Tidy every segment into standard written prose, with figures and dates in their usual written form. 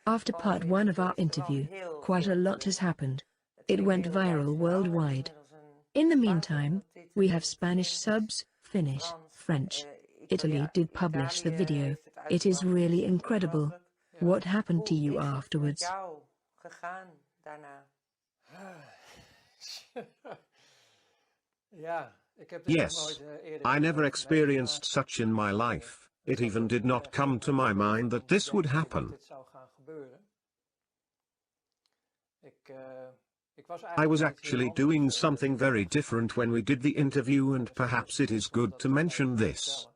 After part 1 of our interview, quite a lot has happened. It went viral worldwide. In the meantime, we have Spanish subs, Finnish, French. Italy did publish the video. It is really incredible. What happened to you afterwards? Yes. I never experienced such in my life. It even did not come to my mind that this would happen. I was actually doing something very different when we did the interview, and perhaps it is good to mention this.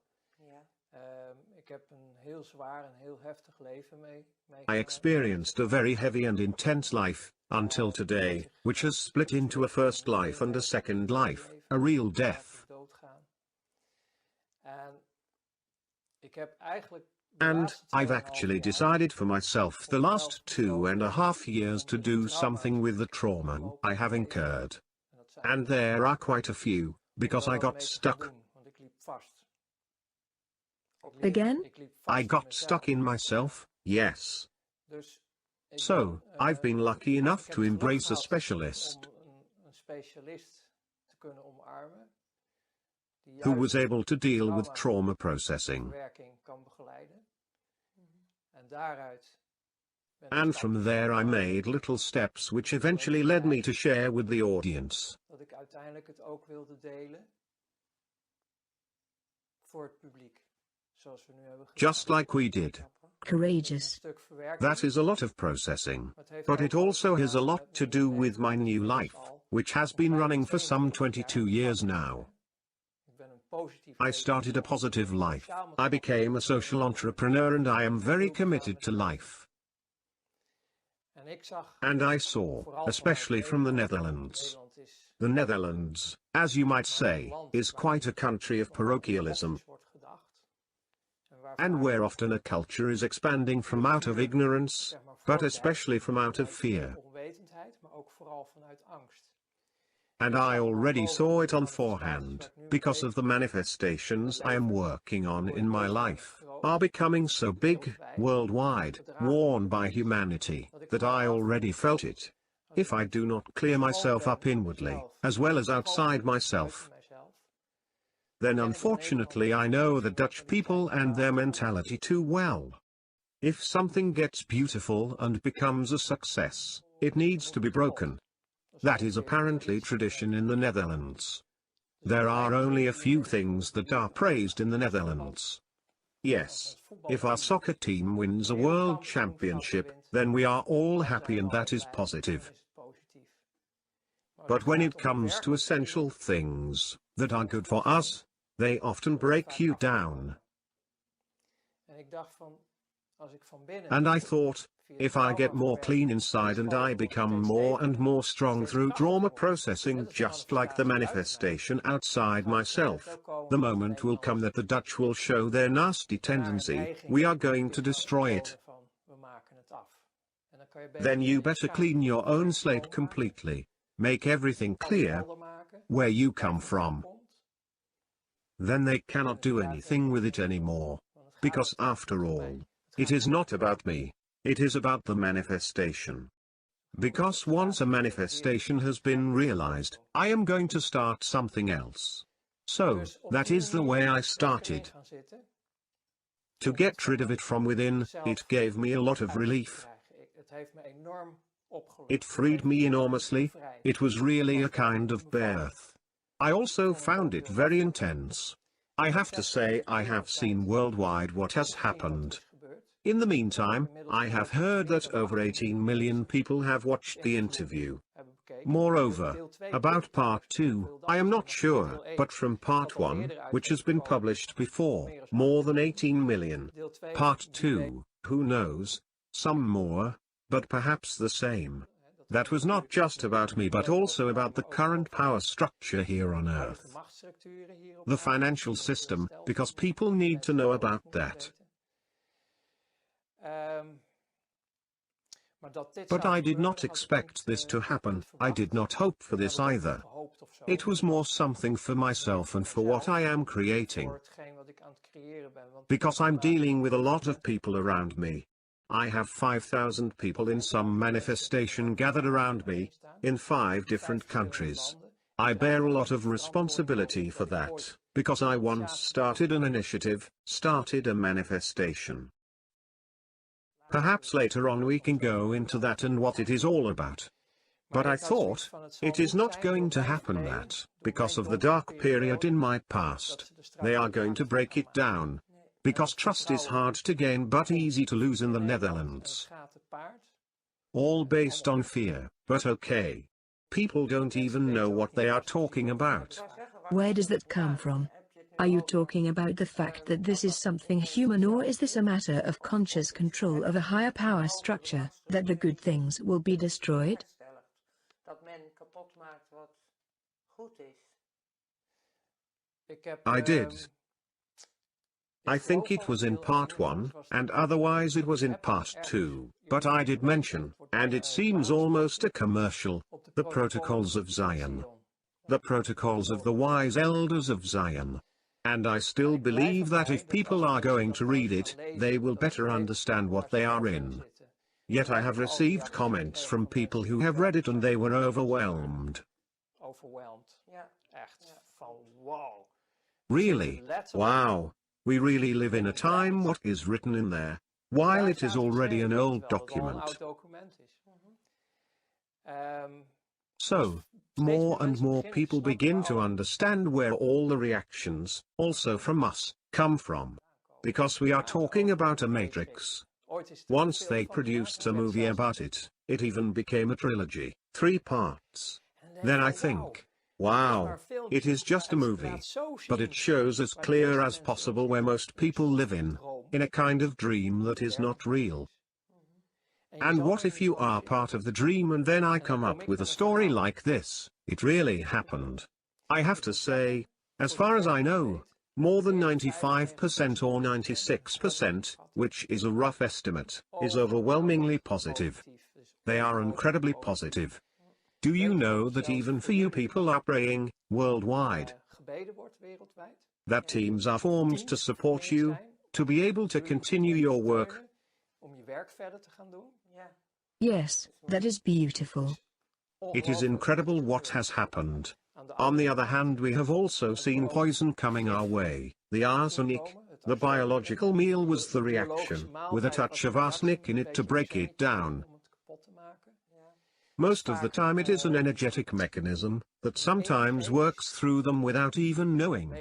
I experienced a very heavy and intense life, until today, which has split into a first life and a second life, a real death. And I've actually decided for myself the last 2.5 years to do something with the trauma I have incurred. And there are quite a few, because I got stuck. Again? I got stuck in myself, yes. So, I've been lucky enough to embrace a specialist who was able to deal with trauma processing. And from there I made little steps which eventually led me to share with the audience. Just like we did. Courageous. That is a lot of processing, but it also has a lot to do with my new life, which has been running for some 22 years now. I started a positive life, I became a social entrepreneur, and I am very committed to life. And I saw, especially from the Netherlands. The Netherlands, as you might say, is quite a country of parochialism. And where often a culture is expanding from out of ignorance, but especially from out of fear. And I already saw it on forehand, because of the manifestations I am working on in my life, are becoming so big, worldwide, worn by humanity, that I already felt it. If I do not clear myself up inwardly, as well as outside myself, then unfortunately I know the Dutch people and their mentality too well. If something gets beautiful and becomes a success, it needs to be broken. That is apparently tradition in the Netherlands. There are only a few things that are praised in the Netherlands. Yes, if our soccer team wins a world championship, then we are all happy, and that is positive. But when it comes to essential things that are good for us, they often break you down. And I thought, if I get more clean inside and I become more and more strong through trauma processing, just like the manifestation outside myself, the moment will come that the Dutch will show their nasty tendency, we are going to destroy it. Then you better clean your own slate completely, make everything clear, where you come from. Then they cannot do anything with it anymore. Because after all, it is not about me. It is about the manifestation. Because once a manifestation has been realized, I am going to start something else. So, that is the way I started. To get rid of it from within, it gave me a lot of relief. It freed me enormously. It was really a kind of birth. I also found it very intense. I have to say I have seen worldwide what has happened. In the meantime, I have heard that over 18 million people have watched the interview. Moreover, about part 2, I am not sure, but from part 1, which has been published before, more than 18 million. Part 2, who knows, some more, but perhaps the same. That was not just about me, but also about the current power structure here on Earth. The financial system, because people need to know about that. But I did not expect this to happen. I did not hope for this either. It was more something for myself and for what I am creating. Because I'm dealing with a lot of people around me. I have 5,000 people in some manifestation gathered around me, in 5 different countries. I bear a lot of responsibility for that, because I once started an initiative, started a manifestation. Perhaps later on we can go into that and what it is all about. But I thought, it is not going to happen that, because of the dark period in my past, they are going to break it down. Because trust is hard to gain but easy to lose in the Netherlands. All based on fear, but okay. People don't even know what they are talking about. Where does that come from? Are you talking about the fact that this is something human, or is this a matter of conscious control of a higher power structure, that the good things will be destroyed? I did. I think it was in part 1, and otherwise it was in part 2, but I did mention, and it seems almost a commercial, the protocols of Zion. The protocols of the wise elders of Zion. And I still believe that if people are going to read it, they will better understand what they are in. Yet I have received comments from people who have read it and they were overwhelmed. Really? Wow. We really live in a time what is written in there, while it is already an old document. So, more and more people begin to understand where all the reactions, also from us, come from. Because we are talking about a matrix. Once they produced a movie about it, it even became a trilogy, 3 parts. Then I think, wow, it is just a movie. But it shows as clear as possible where most people live in a kind of dream that is not real. And what if you are part of the dream and then I come up with a story like this, it really happened. I have to say, as far as I know, more than 95% or 96%, which is a rough estimate, is overwhelmingly positive. They are incredibly positive. Do you know that even for you people are praying, worldwide? That teams are formed to support you, to be able to continue your work. Yes, that is beautiful. It is incredible what has happened. On the other hand, we have also seen poison coming our way, the arsenic. The biological meal was the reaction, with a touch of arsenic in it to break it down. Most of the time it is an energetic mechanism, that sometimes works through them without even knowing.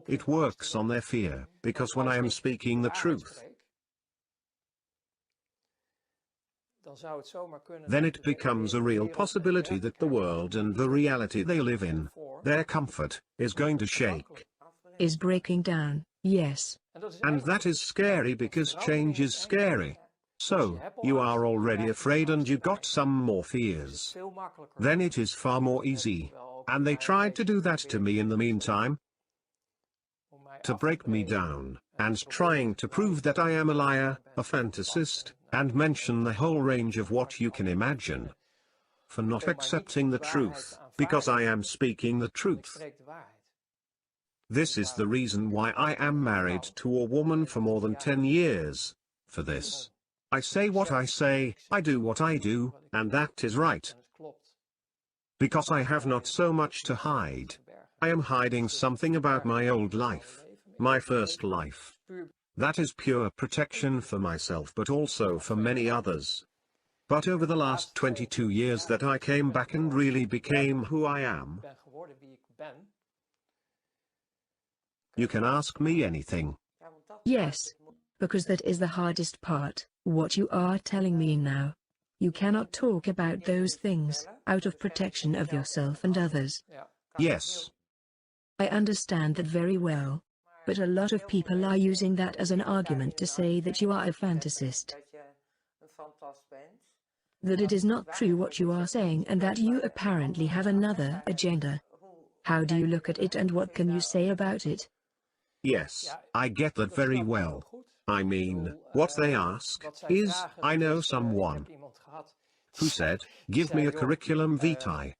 It works on their fear, because when I am speaking the truth, then it becomes a real possibility that the world and the reality they live in, their comfort, is going to shake. Is breaking down, yes. And that is scary because change is scary. So, you are already afraid and you got some more fears. Then it is far more easy. And they tried to do that to me in the meantime. To break me down, and trying to prove that I am a liar, a fantasist, and mention the whole range of what you can imagine. For not accepting the truth, because I am speaking the truth. This is the reason why I am married to a woman for more than 10 years. For this. I say what I say, I do what I do, and that is right. Because I have not so much to hide. I am hiding something about my old life. My first life. That is pure protection for myself but also for many others. But over the last 22 years that I came back and really became who I am. You can ask me anything. Yes. Because that is the hardest part, what you are telling me now. You cannot talk about those things, out of protection of yourself and others. Yes. I understand that very well. But a lot of people are using that as an argument to say that you are a fantasist. That it is not true what you are saying and that you apparently have another agenda. How do you look at it and what can you say about it? Yes, I get that very well. I mean, what they ask is, I know someone who said, give me a curriculum vitae.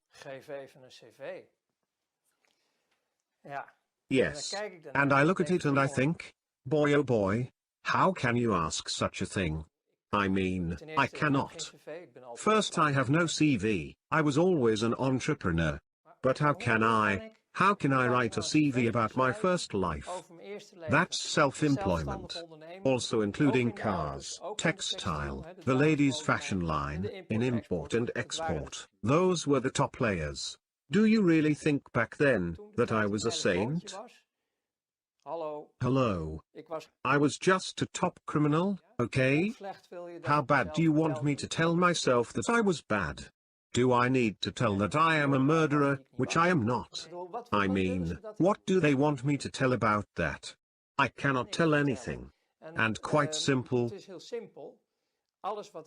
Yes. And I look at it and I think, boy oh boy, how can you ask such a thing? I mean, I cannot. First, I have no CV, I was always an entrepreneur. But how can I write a CV about my first life? That's self-employment. Also including cars, textile, the ladies' fashion line, in import and export. Those were the top players. Do you really think back then, that I was a saint? Hello. I was just a top criminal, okay? How bad do you want me to tell myself that I was bad? Do I need to tell that I am a murderer, which I am not? I mean, what do they want me to tell about that? I cannot tell anything. And quite simple.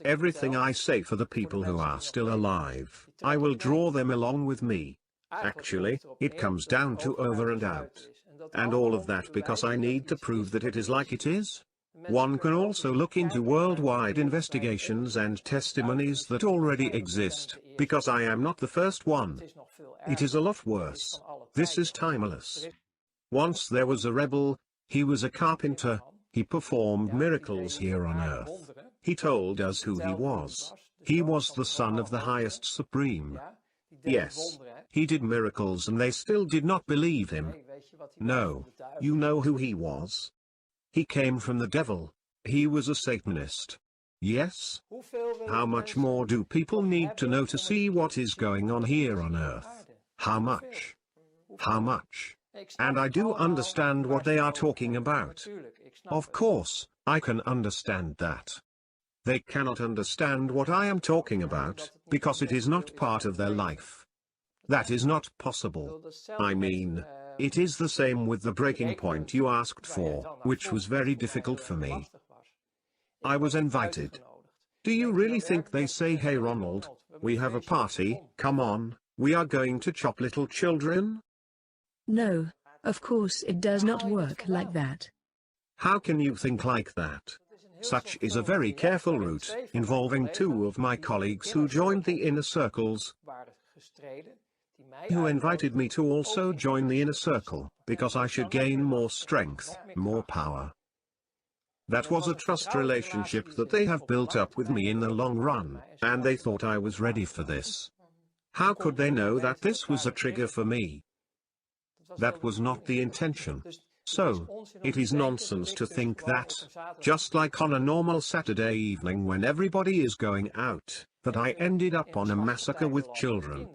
Everything I say for the people who are still alive, I will draw them along with me. Actually, it comes down to over and out. And all of that because I need to prove that it is like it is. One can also look into worldwide investigations and testimonies that already exist, because I am not the first one. It is a lot worse. This is timeless. Once there was a rebel, he was a carpenter, he performed miracles here on earth. He told us who he was. He was the Son of the Highest Supreme. Yes, he did miracles and they still did not believe him. No, you know who he was? He came from the devil. He was a Satanist. Yes? How much more do people need to know to see what is going on here on earth? How much? How much? And I do understand what they are talking about. Of course, I can understand that. They cannot understand what I am talking about, because it is not part of their life. That is not possible. I mean, it is the same with the breaking point you asked for, which was very difficult for me. I was invited. Do you really think they say, hey Ronald, we have a party, come on, we are going to chop little children? No, of course it does not work like that. How can you think like that? Such is a very careful route, involving 2 of my colleagues who joined the inner circles, who invited me to also join the inner circle, because I should gain more strength, more power. That was a trust relationship that they have built up with me in the long run, and they thought I was ready for this. How could they know that this was a trigger for me? That was not the intention. So, it is nonsense to think that, just like on a normal Saturday evening when everybody is going out, that I ended up on a massacre with children.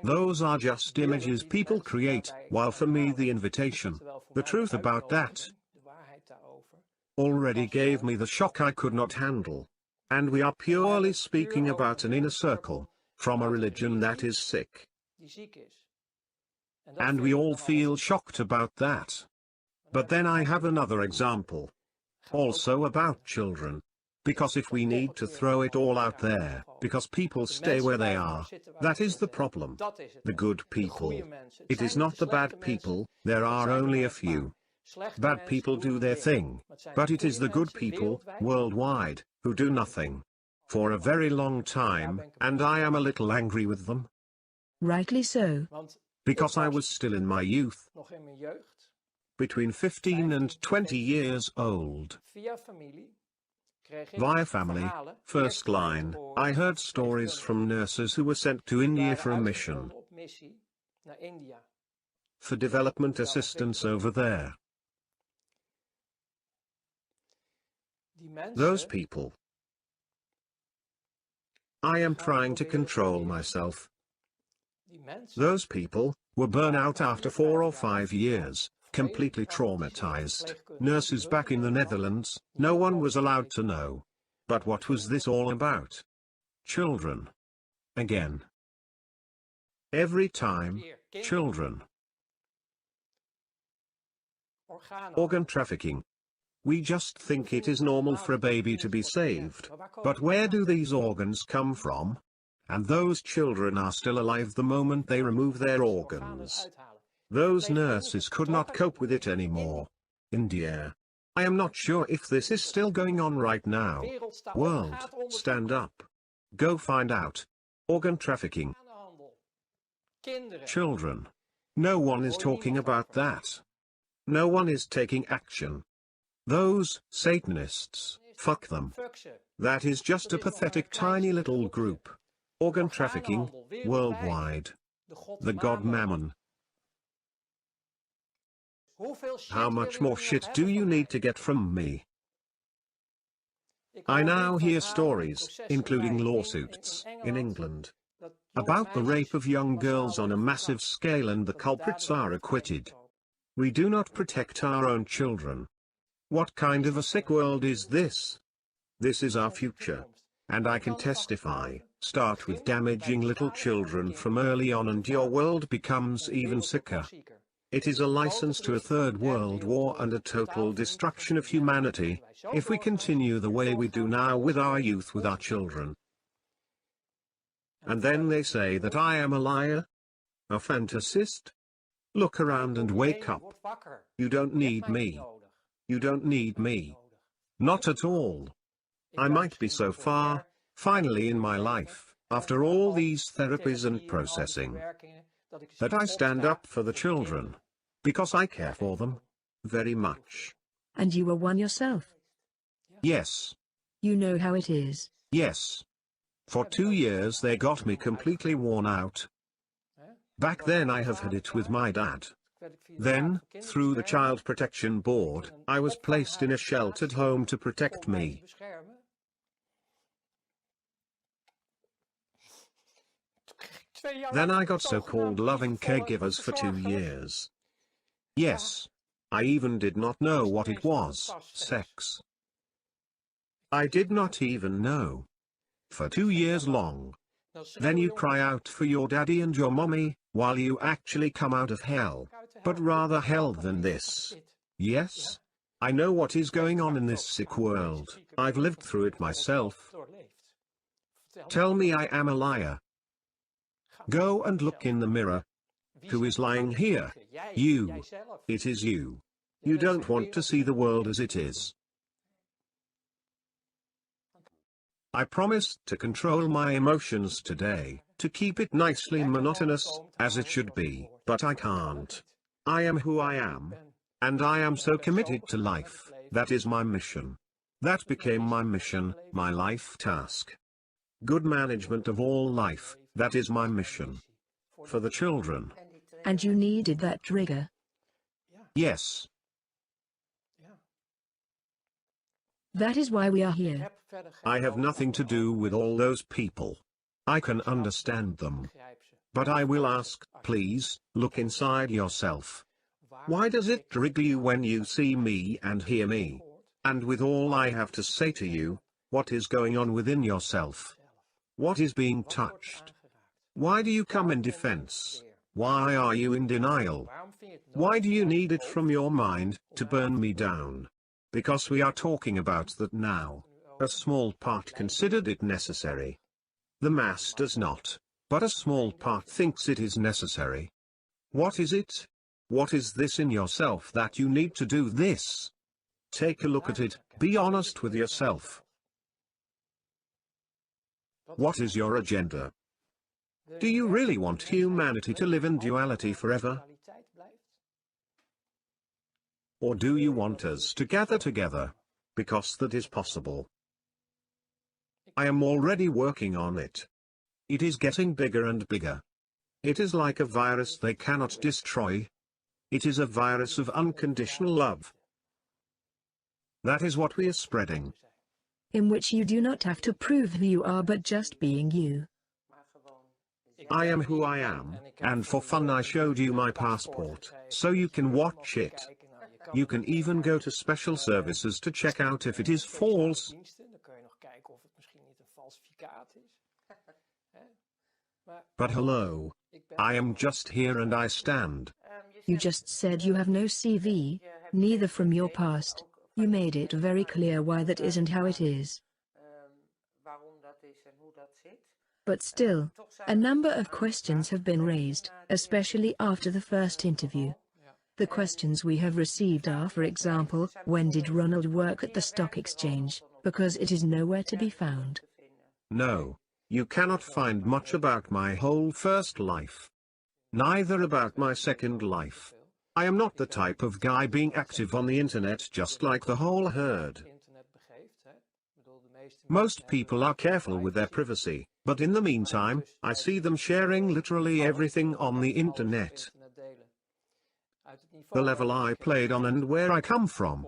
Those are just images people create, while for me the invitation, the truth about that, already gave me the shock I could not handle. And we are purely speaking about an inner circle, from a religion that is sick. And we all feel shocked about that. But then I have another example. Also about children. Because if we need to throw it all out there, because people stay where they are, that is the problem. The good people. It is not the bad people, there are only a few. Bad people do their thing, but it is the good people, worldwide, who do nothing. For a very long time, and I am a little angry with them. Rightly so. Because I was still in my youth, between 15 and 20 years old. Via family, first line, I heard stories from nurses who were sent to India for a mission, for development assistance over there. Those people. I am trying to control myself. Those people were burnt out after 4 or 5 years, completely traumatized. Nurses back in the Netherlands, no one was allowed to know. But what was this all about? Children. Again. Every time, children. Organ trafficking. We just think it is normal for a baby to be saved. But where do these organs come from? And those children are still alive the moment they remove their organs. Those nurses could not cope with it anymore. India. I am not sure if this is still going on right now. World, stand up. Go find out. Organ trafficking. Children. No one is talking about that. No one is taking action. Those Satanists, fuck them. That is just a pathetic tiny little group. Organ trafficking, worldwide. The god Mammon. How much more shit do you need to get from me? I now hear stories, including lawsuits, in England, about the rape of young girls on a massive scale, and the culprits are acquitted. We do not protect our own children. What kind of a sick world is this? This is our future. And I can testify, start with damaging little children from early on and your world becomes even sicker. It is a license to a third world war and a total destruction of humanity, if we continue the way we do now with our youth, with our children. And then they say that I am a liar? A fantasist? Look around and wake up. You don't need me. You don't need me. Not at all. I might be so far, finally in my life, after all these therapies and processing, that I stand up for the children. Because I care for them. Very much. And you were one yourself? Yes. You know how it is. Yes. For 2 years they got me completely worn out. Back then I have had it with my dad. Then, through the Child Protection Board, I was placed in a sheltered home to protect me. Then I got so-called loving caregivers for 2 years. Yes. I even did not know what it was, sex. I did not even know. For 2 years long. Then you cry out for your daddy and your mommy, while you actually come out of hell. But rather hell than this. Yes? I know what is going on in this sick world. I've lived through it myself. Tell me I am a liar. Go and look in the mirror. Who is lying here? You. It is you. You don't want to see the world as it is. I promised to control my emotions today, to keep it nicely monotonous, as it should be, but I can't. I am who I am. And I am so committed to life, that is my mission. That became my mission, my life task. Good management of all life, that is my mission. For the children. And you needed that trigger? Yes. That is why we are here. I have nothing to do with all those people. I can understand them. But I will ask, please, look inside yourself. Why does it trigger you when you see me and hear me? And with all I have to say to you, what is going on within yourself? What is being touched? Why do you come in defense? Why are you in denial? Why do you need it from your mind, to burn me down? Because we are talking about that now. A small part considered it necessary. The mass does not, but a small part thinks it is necessary. What is it? What is this in yourself that you need to do this? Take a look at it, be honest with yourself. What is your agenda? Do you really want humanity to live in duality forever? Or do you want us to gather together? Because that is possible. I am already working on it. It is getting bigger and bigger. It is like a virus they cannot destroy. It is a virus of unconditional love. That is what we are spreading. In which you do not have to prove who you are but just being you. I am who I am, and for fun I showed you my passport, so you can watch it. You can even go to special services to check out if it is false. But hello. I am just here and I stand. You just said you have no CV, neither from your past. You made it very clear why that isn't how it is. But still, a number of questions have been raised, especially after the first interview. The questions we have received are, for example, when did Ronald work at the stock exchange, because it is nowhere to be found. No, you cannot find much about my whole first life. neither about my second life. I am not the type of guy being active on the internet just like the whole herd. Most people are careful with their privacy, but in the meantime, I see them sharing literally everything on the internet. The level I played on and where I come from.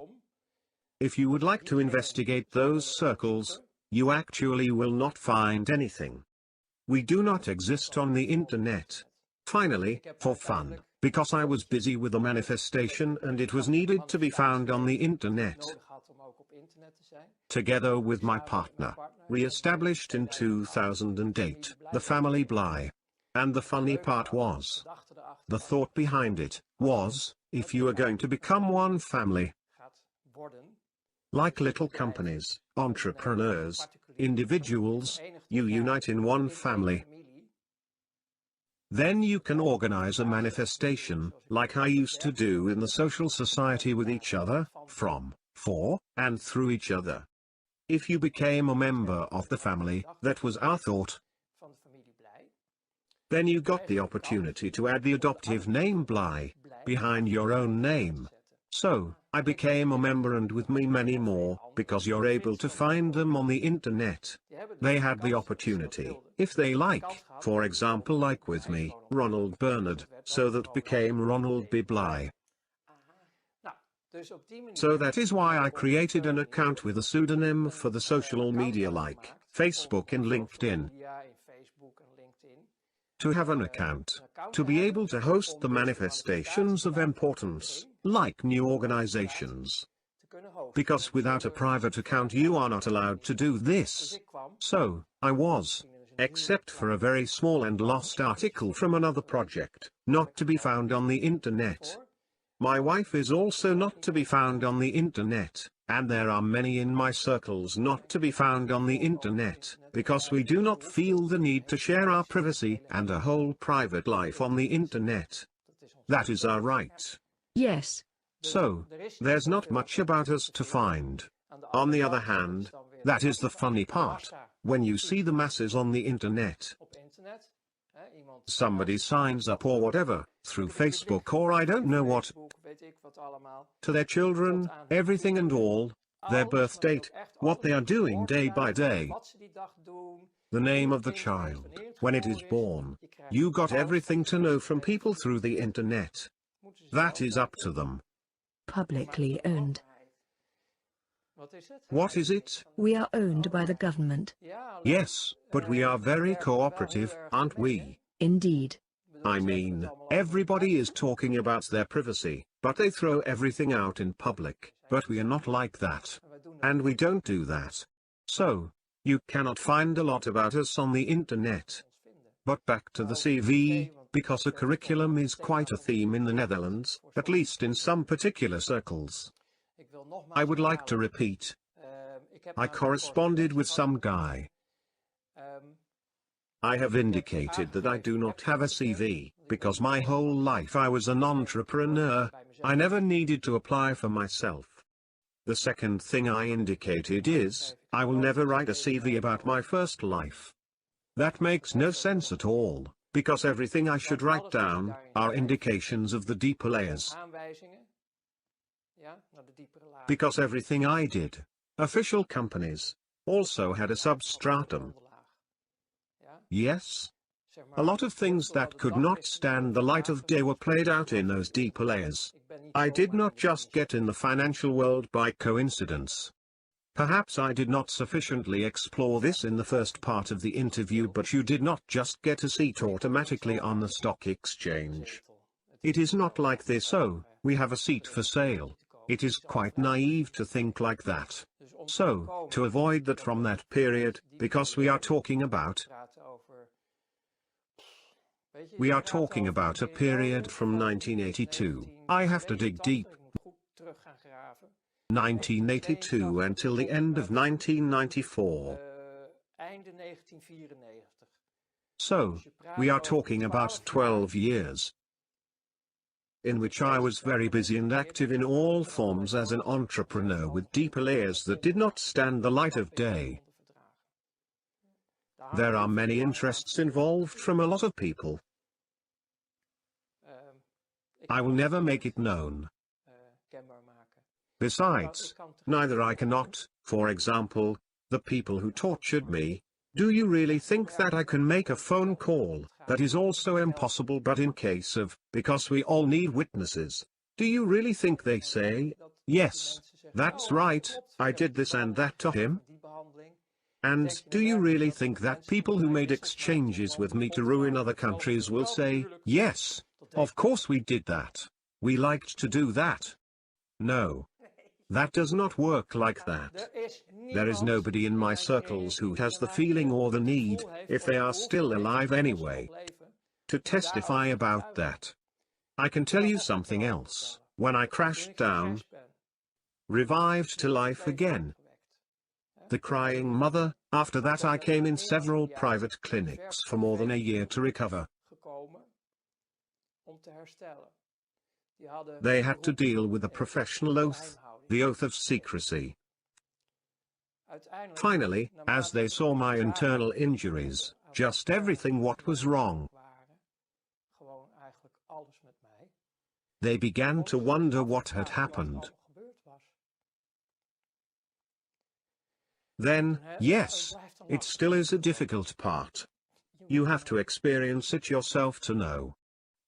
If you would like to investigate those circles, you actually will not find anything. We do not exist on the internet. Finally, for fun, because I was busy with a manifestation and it was needed to be found on the internet. Together with my partner, we established in 2008, the family Bly. And the funny part was, the thought behind it, was, if you are going to become one family, like little companies, entrepreneurs, individuals, you unite in one family. Then you can organize a manifestation, like I used to do in the social society with each other, from, for, and through each other. If you became a member of the family, that was our thought. Then you got the opportunity to add the adoptive name Bly, behind your own name. So, I became a member and with me many more, because you're able to find them on the internet. They had the opportunity, if they like, for example like with me, Ronald Bernard, so that became Ronald B. Bly. So that is why I created an account with a pseudonym for the social media like Facebook and LinkedIn. To have an account, to be able to host the manifestations of importance, like new organizations. Because without a private account you are not allowed to do this. So, I was, except for a very small and lost article from another project, not to be found on the internet. My wife is also not to be found on the internet, and there are many in my circles not to be found on the internet, because we do not feel the need to share our privacy and a whole private life on the internet. That is our right. Yes. So, there's not much about us to find. On the other hand, that is the funny part, when you see the masses on the internet. Somebody signs up or whatever, through Facebook or I don't know what, to their children, everything and all, their birth date, what they are doing day by day, the name of the child, when it is born. You got everything to know from people through the internet. That is up to them. Publicly owned. What is it? We are owned by the government. Yes, but we are very cooperative, aren't we? Indeed. I mean, everybody is talking about their privacy, but they throw everything out in public, but we are not like that. And we don't do that. So, you cannot find a lot about us on the internet. But back to the CV, because a curriculum is quite a theme in the Netherlands, at least in some particular circles. I would like to repeat. I corresponded with some guy. I have indicated that I do not have a CV, because my whole life I was an entrepreneur, I never needed to apply for myself. The second thing I indicated is, I will never write a CV about my first life. That makes no sense at all, because everything I should write down, are indications of the deeper layers. Because everything I did, official companies, also had a substratum. Yes? A lot of things that could not stand the light of day were played out in those deeper layers. I did not just get in the financial world by coincidence. Perhaps I did not sufficiently explore this in the first part of the interview, but you did not just get a seat automatically on the stock exchange. It is not like this, oh, we have a seat for sale. It is quite naive to think like that. So, to avoid that from that period, because we are talking about a period from 1982, I have to dig deep. 1982 until the end of 1994. So, we are talking about 12 years. In which I was very busy and active in all forms as an entrepreneur with deeper layers that did not stand the light of day. There are many interests involved from a lot of people. I will never make it known. Besides, neither I cannot, for example, the people who tortured me. Do you really think that I can make a phone call? That is also impossible, but in case of, because we all need witnesses. Do you really think they say, yes, that's right, I did this and that to him? And do you really think that people who made exchanges with me to ruin other countries will say, yes, of course we did that. We liked to do that. No. That does not work like that. There is nobody in my circles who has the feeling or the need, if they are still alive anyway, to testify about that. I can tell you something else. When I crashed down, revived to life again, the crying mother, after that I came in several private clinics for more than a year to recover. They had to deal with a professional oath, the oath of secrecy. Finally, as they saw my internal injuries, just everything what was wrong, they began to wonder what had happened. Then, yes, it still is a difficult part. You have to experience it yourself to know.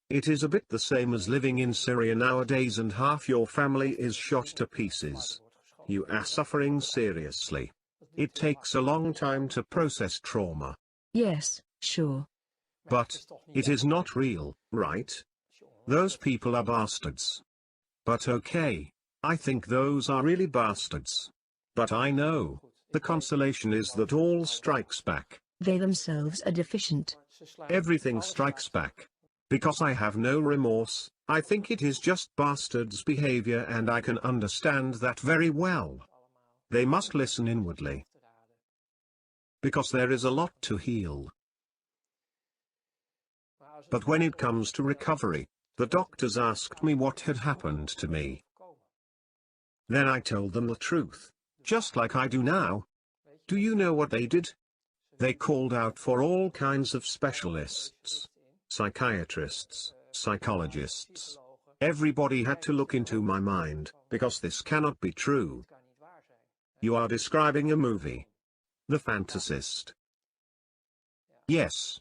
It is a bit the same as living in Syria nowadays and half your family is shot to pieces. You are suffering seriously. It takes a long time to process trauma. Yes, sure. But, it is not real, right? Those people are bastards. But okay, I think those are really bastards. But I know. The consolation is that all strikes back. They themselves are deficient. Everything strikes back. Because I have no remorse, I think it is just bastards' behavior and I can understand that very well. They must listen inwardly. Because there is a lot to heal. But when it comes to recovery, the doctors asked me what had happened to me. Then I told them the truth. Just like I do now. Do you know what they did? They called out for all kinds of specialists. Psychiatrists, psychologists. Everybody had to look into my mind, because this cannot be true. You are describing a movie. The Fantasist. Yes.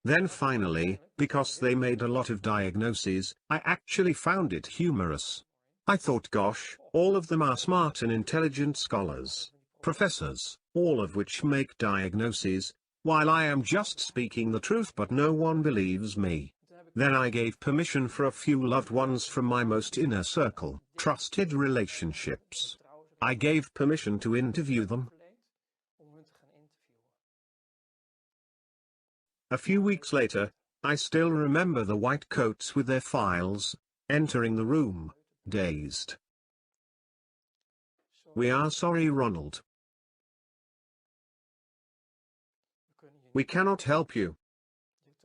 Then finally, because they made a lot of diagnoses, I actually found it humorous. I thought, gosh, all of them are smart and intelligent scholars, professors, all of which make diagnoses, while I am just speaking the truth but no one believes me. Then I gave permission for a few loved ones from my most inner circle, trusted relationships. I gave permission to interview them. A few weeks later, I still remember the white coats with their files, entering the room, dazed. We are sorry, Ronald. We cannot help you.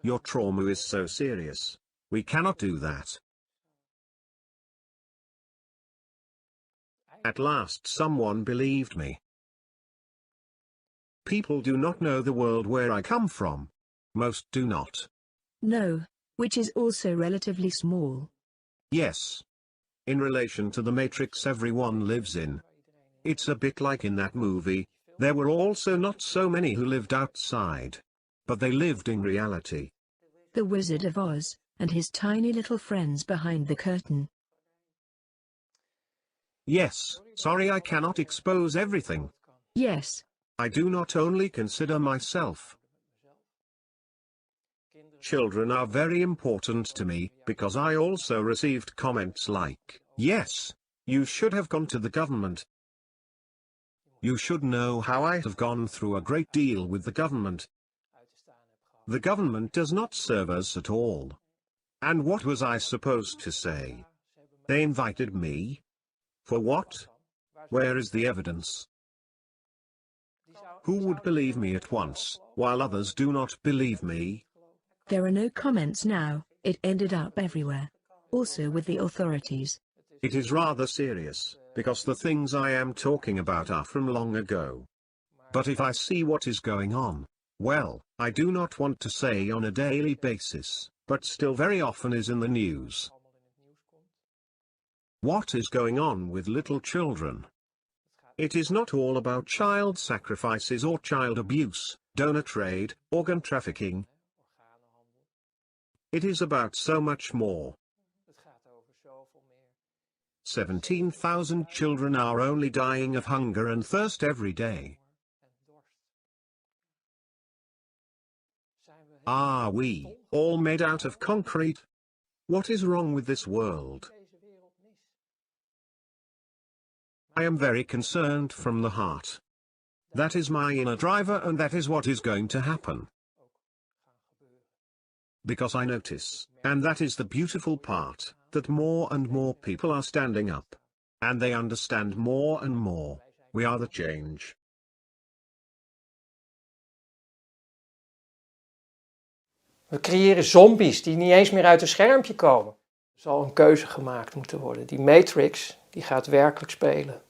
Your trauma is so serious. We cannot do that. At last someone believed me. People do not know the world where I come from. Most do not. No, which is also relatively small. Yes. In relation to the matrix everyone lives in. It's a bit like in that movie. There were also not so many who lived outside. But they lived in reality. The Wizard of Oz, and his tiny little friends behind the curtain. Yes, sorry I cannot expose everything. Yes. I do not only consider myself. Children are very important to me, because I also received comments like, yes, you should have gone to the government. You should know how I have gone through a great deal with the government. The government does not serve us at all. And what was I supposed to say? They invited me? For what? Where is the evidence? Who would believe me at once, while others do not believe me? There are no comments now, it ended up everywhere. Also with the authorities. It is rather serious, because the things I am talking about are from long ago. But if I see what is going on, well, I do not want to say on a daily basis, but still very often is in the news. What is going on with little children? It is not all about child sacrifices or child abuse, donor trade, organ trafficking. It is about so much more. 17,000 children are only dying of hunger and thirst every day. Are we all made out of concrete? What is wrong with this world? I am very concerned from the heart. That is my inner driver, and that is what is going to happen. Because I notice, and that is the beautiful part, that more and more people are standing up. And they understand more and more. We are the change. We creëren zombies die niet eens meer uit een schermpje komen. Er zal een keuze gemaakt moeten worden. Die Matrix, die gaat werkelijk spelen.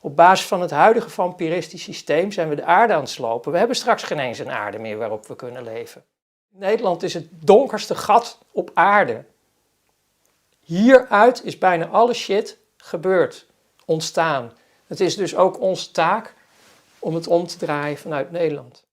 Op basis van het huidige vampiristisch systeem zijn we de aarde aan het slopen. We hebben straks geen eens een aarde meer waarop we kunnen leven. Nederland is het donkerste gat op aarde. Hieruit is bijna alle shit gebeurd, ontstaan. Het is dus ook onze taak om het om te draaien vanuit Nederland.